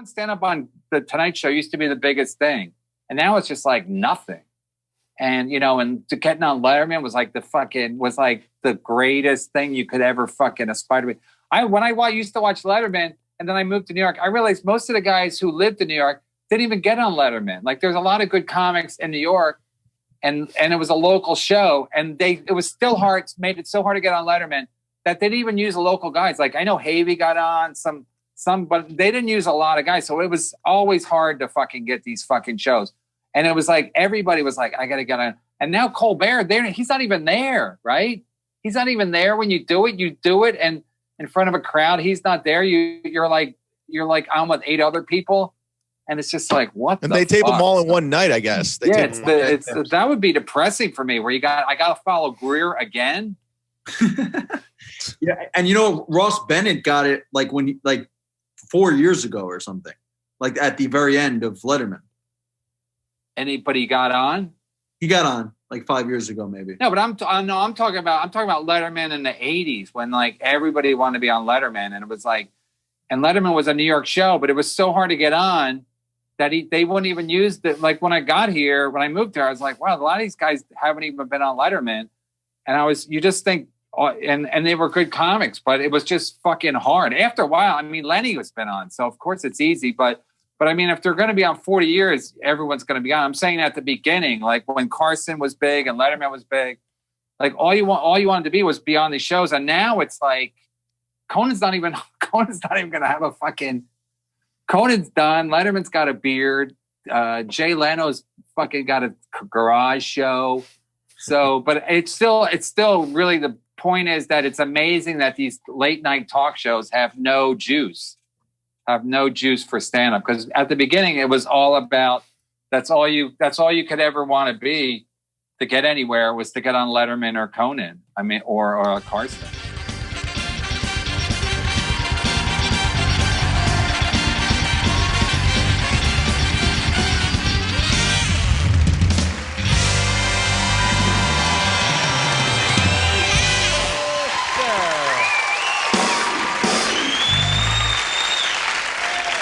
doing stand-up on the Tonight Show used to be the biggest thing. And now it's just like nothing. And, and to getting on Letterman was like the greatest thing you could ever fucking aspire to be. When I used to watch Letterman and then I moved to New York, I realized most of the guys who lived in New York didn't even get on Letterman. Like there's a lot of good comics in New York and it was a local show and it was still hard, made it so hard to get on Letterman that they didn't even use the local guys. Like I know Havey got on some, but they didn't use a lot of guys. So it was always hard to fucking get these fucking shows. And it was like, everybody was like, I got to get on. And now Colbert, he's not even there, right? He's not even there when you do it. And in front of a crowd, he's not there. You're like on with 8 other people. And it's just like, what and they tape them all in one night, I guess. That would be depressing for me where I got to follow Greer again. Yeah. And Ross Bennett got it like 4 years ago or something, like at the very end of Letterman. But he got on? He got on like 5 years ago, maybe. No, but I'm talking about Letterman in the 80s when like everybody wanted to be on Letterman. And it was like, and Letterman was a New York show, but it was so hard to get on that they wouldn't even use the, like when I got here, when I moved here, I was like, wow, a lot of these guys haven't even been on Letterman. And you just think, and they were good comics, but it was just fucking hard. After a while, I mean, Lenny has been on, so of course it's easy, but I mean, if they're going to be on 40 years, everyone's going to be on. I'm saying at the beginning, like when Carson was big and Letterman was big, like all you wanted to be was be on these shows. And now it's like, Conan's not even going to have a fucking, Conan's done. Letterman's got a beard. Jay Leno's fucking got a garage show. So, but it's still really, the point is that it's amazing that these late night talk shows have no juice for stand-up, because at the beginning it was all about that's all you could ever want to be to get anywhere was to get on Letterman or Conan. I mean, or Carson.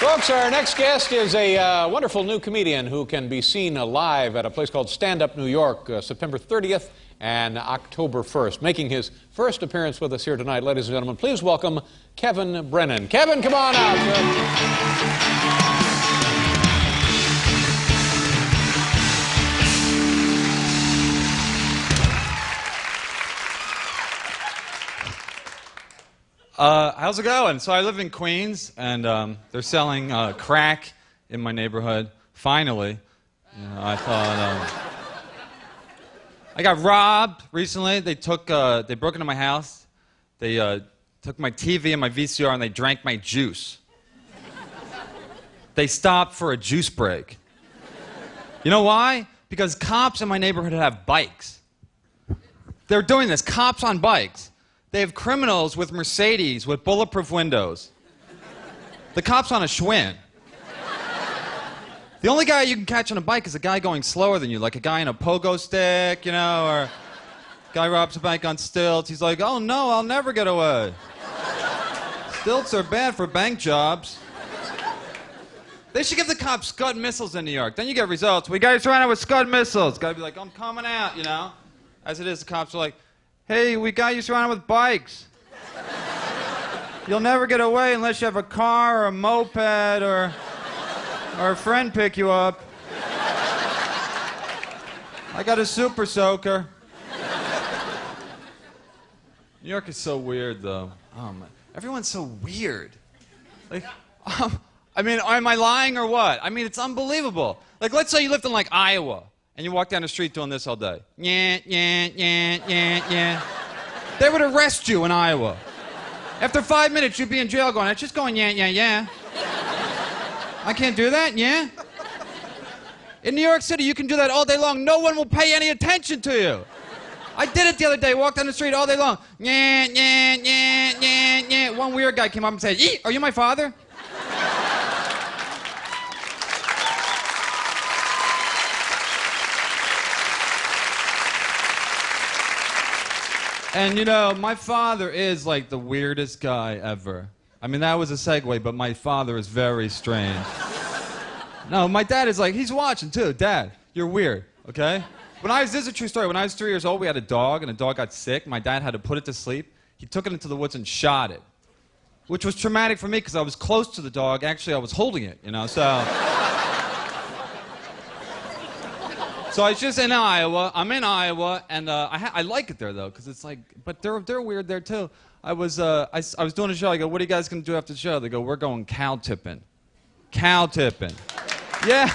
Folks, our next guest is a wonderful new comedian who can be seen live at a place called Stand Up New York, September 30th and October 1st. Making his first appearance with us here tonight, ladies and gentlemen, please welcome Kevin Brennan. Kevin, come on out, sir. How's it going? So I live in Queens, and they're selling crack in my neighborhood. Finally, I thought I got robbed recently. They broke into my house. They took my TV and my VCR, and they drank my juice. They stopped for a juice break. You know why? Because cops in my neighborhood have bikes. They're doing this. Cops on bikes. They have criminals with Mercedes with bulletproof windows. The cop's on a Schwinn. The only guy you can catch on a bike is a guy going slower than you, like a guy in a pogo stick, or a guy robs a bank on stilts. He's like, oh no, I'll never get away. Stilts are bad for bank jobs. They should give the cops Scud missiles in New York. Then you get results. We got you surrounded with Scud missiles. Gotta be like, I'm coming out, As it is, the cops are like, hey, we got you surrounded with bikes. You'll never get away unless you have a car or a moped or a friend pick you up. I got a super soaker. New York is so weird, though. Oh, man. Everyone's so weird. Like, am I lying or what? I mean, it's unbelievable. Like, let's say you lived in, like, Iowa. And you walk down the street doing this all day. Yeah. They would arrest you in Iowa. After 5 minutes, you'd be in jail going, it's just going, yeah. I can't do that, yeah? In New York City, you can do that all day long. No one will pay any attention to you. I did it the other day. Walked down the street all day long. Yeah. One weird guy came up and said, are you my father? And my father is like the weirdest guy ever. I mean, that was a segue, but my father is very strange. No, my dad is like, he's watching too. Dad, you're weird, okay? This is a true story. When I was 3 years old, we had a dog, and the dog got sick. My dad had to put it to sleep. He took it into the woods and shot it, which was traumatic for me because I was close to the dog. Actually, I was holding it, you know, so... So I was just in Iowa. I'm in Iowa, and I like it there though, because it's like, but they're weird there too. I was doing a show. I go, what are you guys gonna do after the show? They go, we're going cow tipping. Cow tipping. Yeah.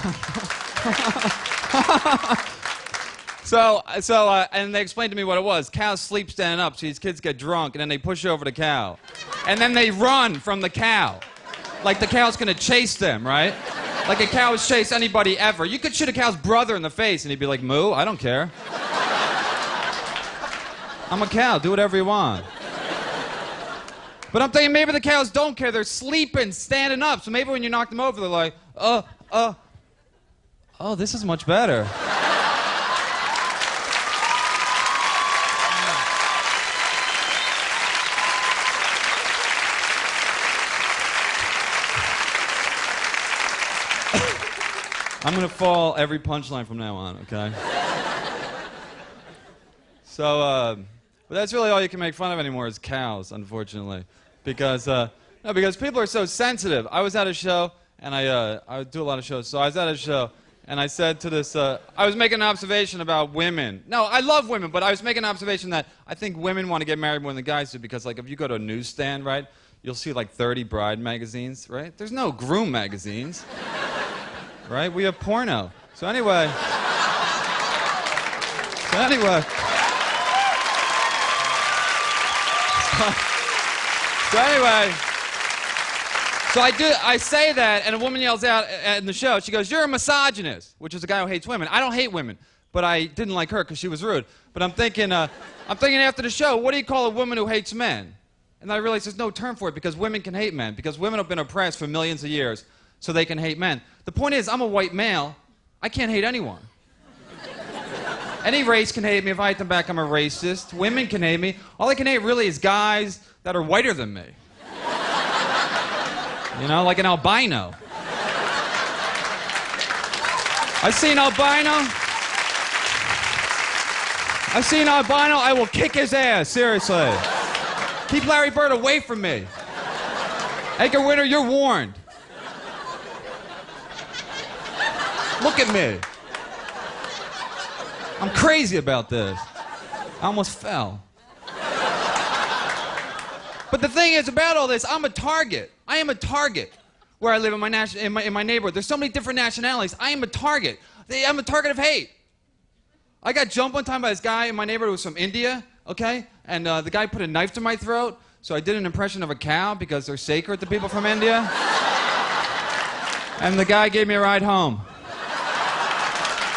And they explained to me what it was. Cows sleep standing up, so these kids get drunk, and then they push over the cow, and then they run from the cow, like the cow's gonna chase them, right? Like a cow would chase anybody ever. You could shoot a cow's brother in the face and he'd be like, moo, I don't care. I'm a cow, do whatever you want. But I'm thinking maybe the cows don't care. They're sleeping, standing up. So maybe when you knock them over, they're like, oh, this is much better. I'm gonna fall every punchline from now on, okay? So, but that's really all you can make fun of anymore is cows, unfortunately, because people are so sensitive. I was at a show, and I do a lot of shows. So I was at a show, and I said to this, I was making an observation about women. No, I love women, but I was making an observation that I think women want to get married more than the guys do, because like if you go to a newsstand, right, you'll see like 30 bride magazines, right? There's no groom magazines. Right? We have porno. So anyway. So I say that, and a woman yells out in the show, she goes, you're a misogynist, which is a guy who hates women. I don't hate women, but I didn't like her because she was rude. But I'm thinking after the show, what do you call a woman who hates men? And I realized there's no term for it, because women can hate men, because women have been oppressed for millions of years, so they can hate men. The point is, I'm a white male. I can't hate anyone. Any race can hate me. If I hate them back, I'm a racist. Women can hate me. All I can hate really is guys that are whiter than me. You know, like an albino. I've seen albino, I will kick his ass, seriously. Keep Larry Bird away from me. Edgar Winter, you're warned. Look at me. I'm crazy about this. I almost fell. But the thing is about all this, I'm a target. I am a target where I live in my neighborhood. There's so many different nationalities. I am a target. I'm a target of hate. I got jumped one time by this guy in my neighborhood who was from India, okay? And the guy put a knife to my throat, so I did an impression of a cow because they're sacred to people from India. And the guy gave me a ride home.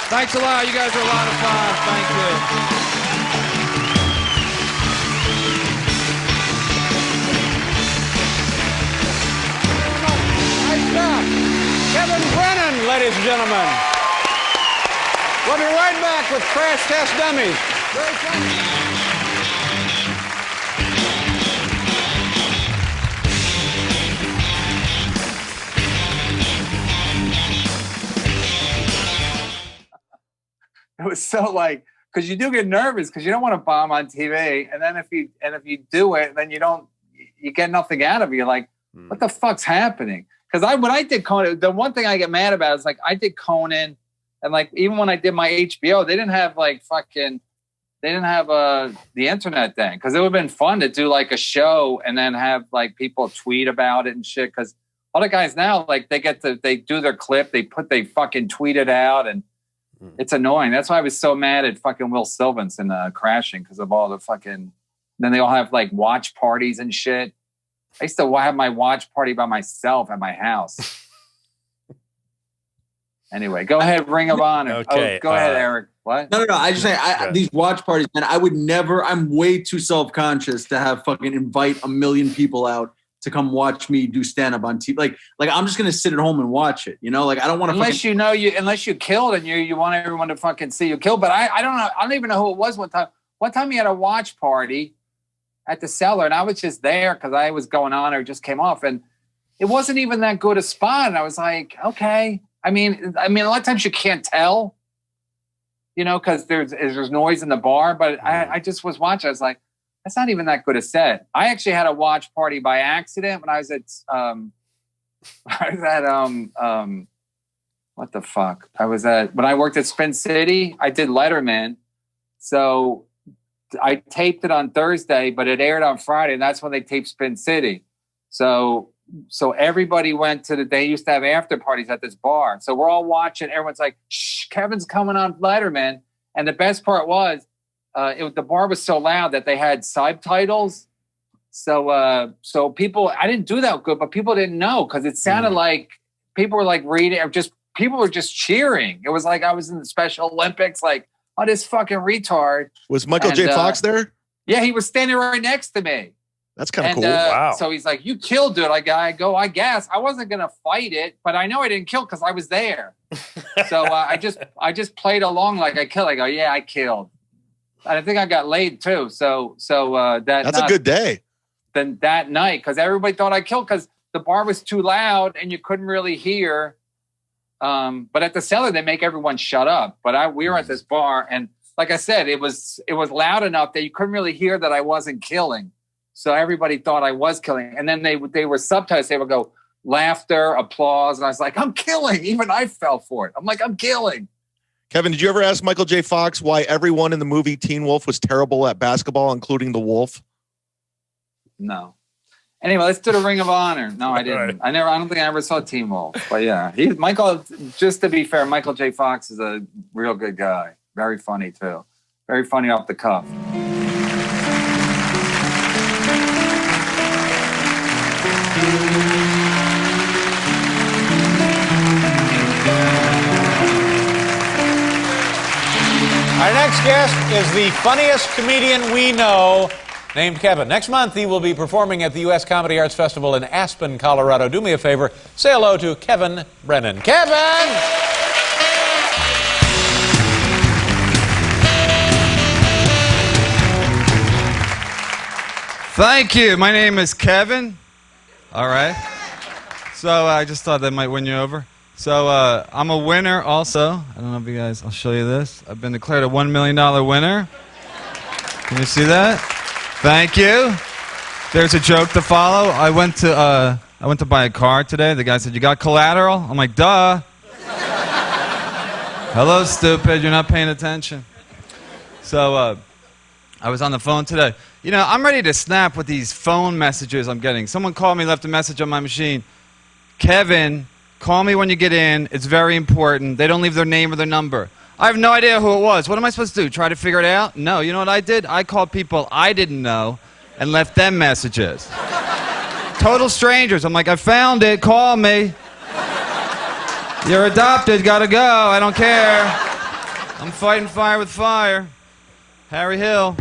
Thanks a lot. You guys are a lot of fun. Thank you. Nice job. Kevin Brennan, ladies and gentlemen. We'll be right back with Crash Test Dummies. Very funny. It was so like, because you do get nervous because you don't want to bomb on TV, and then if you do it, then you get nothing out of it. You're like, what the fuck's happening? Because when I did Conan, the one thing I get mad about is like I did Conan, and like even when I did my HBO, they didn't have the internet then, because it would have been fun to do like a show and then have like people tweet about it and shit. Because all the guys now, like they do their clip, they fucking tweet it out, and it's annoying. That's why I was so mad at fucking Will Sylvanson crashing, because of all the fucking. Then they all have like watch parties and shit. I used to have my watch party by myself at my house. Anyway, go ahead, Ring of Honor. Okay, go ahead, Eric. What? No. I just say these watch parties, man. I would never. I'm way too self-conscious to have fucking invite a million people out to come watch me do stand-up on TV. Like I'm just gonna sit at home and watch it. You know, like I don't want to. Unless you killed and you want everyone to fucking see you kill. But I don't know. I don't even know who it was one time. One time he had a watch party, at the Cellar, and I was just there because I was going on or just came off, and it wasn't even that good a spot. And I was like, okay. I mean, a lot of times you can't tell, because there's noise in the bar. But I just was watching. I was like, that's not even that good a set. I actually had a watch party by accident when I was at what the fuck? When I worked at Spin City, I did Letterman. So I taped it on Thursday, but it aired on Friday, and that's when they taped Spin City. So everybody they used to have after parties at this bar. So we're all watching. Everyone's like, shh, Kevin's coming on Letterman. And the best part was, the bar was so loud that they had subtitles. So people, I didn't do that good, but people didn't know because it sounded like people were like reading, people were just cheering. It was like I was in the Special Olympics, like, oh, this fucking retard. Was Michael J. Fox there? Yeah, he was standing right next to me. That's kind of cool. Wow. So he's like, you killed, dude. I guess. I wasn't going to fight it, but I know I didn't kill because I was there. So I just played along like I killed. I go, yeah, I killed. And I think I got laid too. That's a good day. Then that night, because everybody thought I killed because the bar was too loud and you couldn't really hear. But at the Cellar, they make everyone shut up. But we were at this bar, and like I said, it was loud enough that you couldn't really hear that I wasn't killing. So everybody thought I was killing. And then they were subtitles. They would go laughter, applause. And I was like, I'm killing. Even I fell for it. I'm like, I'm killing. Kevin, did you ever ask Michael J. Fox why everyone in the movie Teen Wolf was terrible at basketball, including the Wolf? No. Anyway, let's do the Ring of Honor. No, I didn't. Right. I don't think I ever saw Teen Wolf. But yeah, Michael, just to be fair, Michael J. Fox is a real good guy. Very funny too. Very funny off the cuff. Our next guest is the funniest comedian we know, named Kevin. Next month, he will be performing at the U.S. Comedy Arts Festival in Aspen, Colorado. Do me a favor, say hello to Kevin Brennan. Kevin! Thank you. My name is Kevin. All right. So I just thought that might win you over. So I'm a winner also. I don't know if you guys, I'll show you this. I've been declared a $1 million winner. Can you see that? Thank you. There's a joke to follow. I went to buy a car today. The guy said, "You got collateral?" I'm like, "Duh." Hello, stupid. You're not paying attention. So I was on the phone today. I'm ready to snap with these phone messages I'm getting. Someone called me, left a message on my machine. "Kevin, call me when you get in. It's very important." They don't leave their name or their number. I have no idea who it was. What am I supposed to do? Try to figure it out? No. You know what I did? I called people I didn't know and left them messages. Total strangers. I'm like, "I found it. Call me. You're adopted. Gotta go. I don't care. I'm fighting fire with fire." Harry Hill.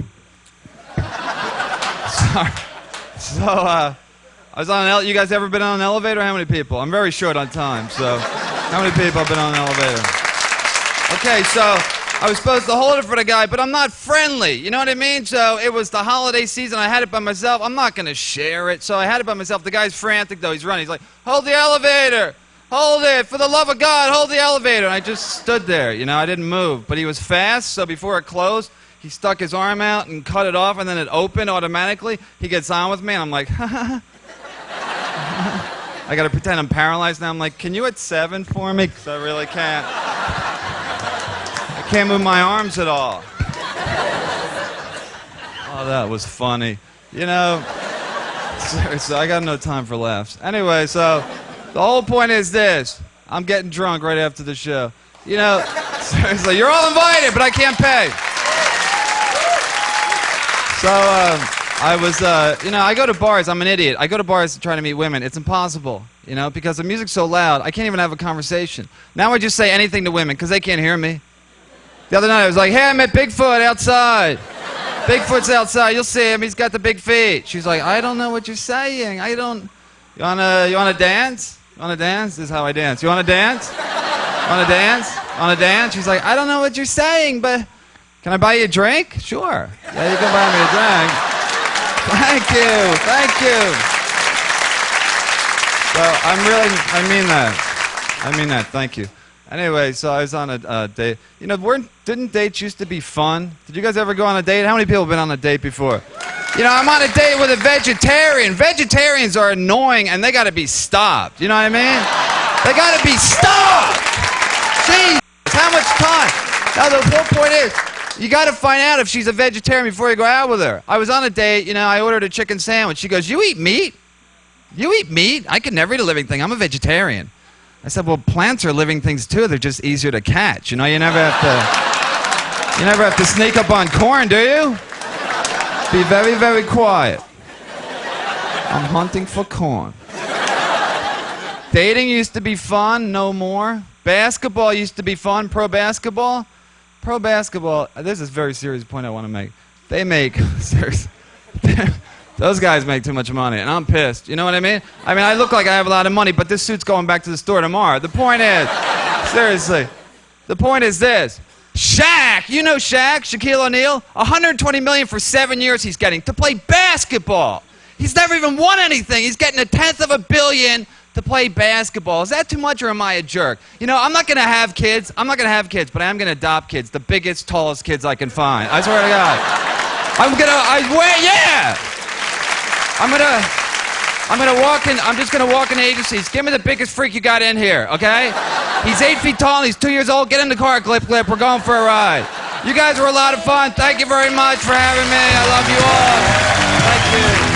Sorry. So, I was on you guys ever been on an elevator? How many people? I'm very short on time, so how many people have been on an elevator? Okay, so I was supposed to hold it for the guy, but I'm not friendly. You know what I mean? So it was the holiday season. I had it by myself. I'm not going to share it, so I had it by myself. The guy's frantic, though. He's running. He's like, "Hold the elevator. Hold it. For the love of God, hold the elevator." And I just stood there. I didn't move. But he was fast, so before it closed, he stuck his arm out and cut it off, and then it opened automatically. He gets on with me, and I'm like, ha. I got to pretend I'm paralyzed now. I'm like, "Can you at 7 for me?" Because I really can't. I can't move my arms at all. Oh, that was funny. Seriously, I got no time for laughs. Anyway, so the whole point is this. I'm getting drunk right after the show. Seriously, you're all invited, but I can't pay. So, I go to bars. I'm an idiot. I go to bars to try to meet women. It's impossible, because the music's so loud, I can't even have a conversation. Now I just say anything to women because they can't hear me. The other night I was like, "Hey, I met Bigfoot outside. Bigfoot's outside. You'll see him. He's got the big feet." She's like, "I don't know what you're saying. I don't. You wanna dance? You wanna dance? This is how I dance. You wanna dance? Wanna dance? Wanna dance?" She's like, "I don't know what you're saying, but can I buy you a drink?" "Sure. Yeah, you can buy me a drink." Thank you. Thank you. So I mean that. I mean that. Thank you. Anyway, so I was on a date. You know, didn't dates used to be fun? Did you guys ever go on a date? How many people have been on a date before? You know, I'm on a date with a vegetarian. Vegetarians are annoying and they gotta be stopped. You know what I mean? They gotta be stopped! Jeez, how much time? Now the whole point is, you gotta find out if she's a vegetarian before you go out with her. I was on a date, you know, I ordered a chicken sandwich. She goes, "You eat meat? You eat meat? I could never eat a living thing. I'm a vegetarian." I said, "Well, plants are living things too. They're just easier to catch. You know, you never have to sneak up on corn, do you? Be very, very quiet. I'm hunting for corn." Dating used to be fun, no more. Basketball used to be fun, pro basketball. Pro basketball, this is a very serious point I want to make. They make, seriously, those guys make too much money, and I'm pissed. You know what I mean? I look like I have a lot of money, but this suit's going back to the store tomorrow. The point is, seriously, the point is this. Shaq, you know Shaq, Shaquille O'Neal, $120 million for 7 years he's getting to play basketball. He's never even won anything. He's getting $1/10 billion to play basketball. Is that too much, or am I a jerk? You know, I'm not gonna have kids, but I am gonna adopt kids, the biggest, tallest kids I can find. I swear to God. I'm just gonna walk in agencies. Give me the biggest freak you got in here, okay? He's 8 feet tall and he's 2 years old. Get in the car, Clip. We're going for a ride. You guys were a lot of fun. Thank you very much for having me. I love you all. Thank you.